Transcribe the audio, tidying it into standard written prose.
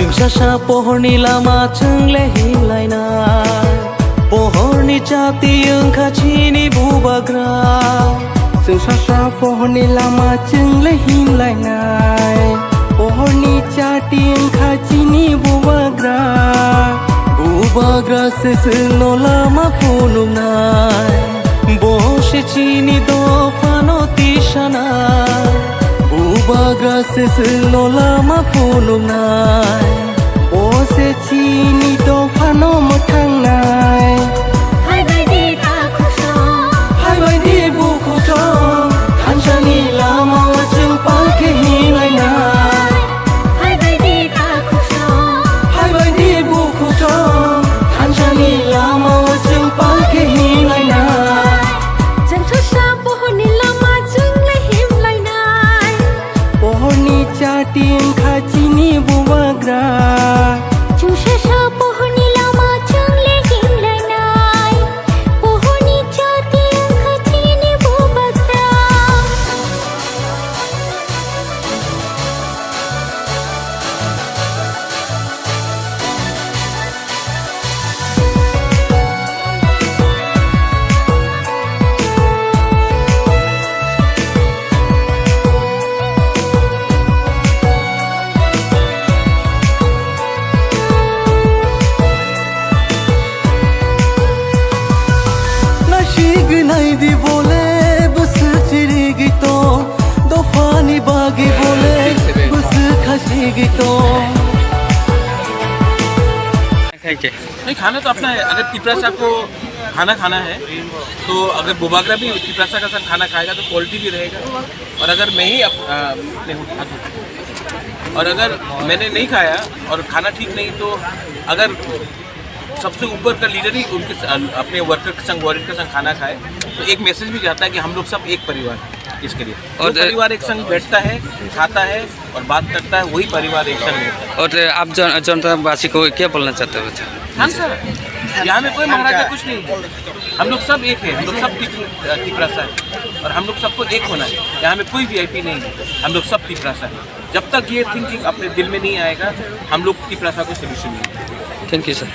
जोंसासा pohorनि लामा जोंले हिलायनाय pohorनि जाति ओंखाथिनि बुबाग्रा जोंसासा pohorनि लामा जोंले हिलायनाय pohorनि जाति ओंखाथिनि बुबाग्रा सेसोनो लामा फुलुंनाय बसेथिनि दफानो तिसानाय बुबाग्रा सेसोनो लामा फुलुंनाय बसेथिनि दफानो मोथांनाय हायबायदि बुखुथं थानसानि लामायाव जों पालके हिलायनाय हायबायदि बुखुथं थानसानि लामायाव जों पालके हिलायनाय जोंसासा pohorनि लामा जोंले हिलायनाय pohorनि जाति ओंखाथिनि बुबाग्रा जोंसासा pohorनि लामा जोंले हिलायनाय pohorनि जाति ओंखाथिनि बुबाग्रा नायदि बोले बोसो चिरि गित दफानि बागी बोले बोसो खासी गित नहीं खाना तो अपना है। अगर तिपरासा को खाना है तो अगर बुबाग्रा भी तिपरासा का साथ खाना खाएगा तो क्वालिटी भी रहेगा। और अगर मैं ही और अगर मैंने नहीं खाया और खाना ठीक नहीं तो अगर सबसे ऊपर का लीडर ही उनके अपने वर्कर के संग वॉरियर के संग खाना खाए तो एक मैसेज भी जाता है कि हम लोग सब एक परिवार हैं इसके लिए। और परिवार एक संग बैठता है, खाता है और बात करता है, वही परिवार एक संग रहता है। और आप जनतावासी को क्या बोलना चाहते हो? हाँ सर, यहाँ में कोई महाराजा कुछ नहीं है, हम लोग सब एक है, हम लोग सब तिपरासा है और हम लोग सबको एक होना है। यहाँ में कोई VIP नहीं है, हम लोग सब तिपरासा है। जब तक ये थिंकिंग अपने दिल में नहीं आएगा हम लोग तिपरासा को सोल्यूशन नहीं। Thank you sir.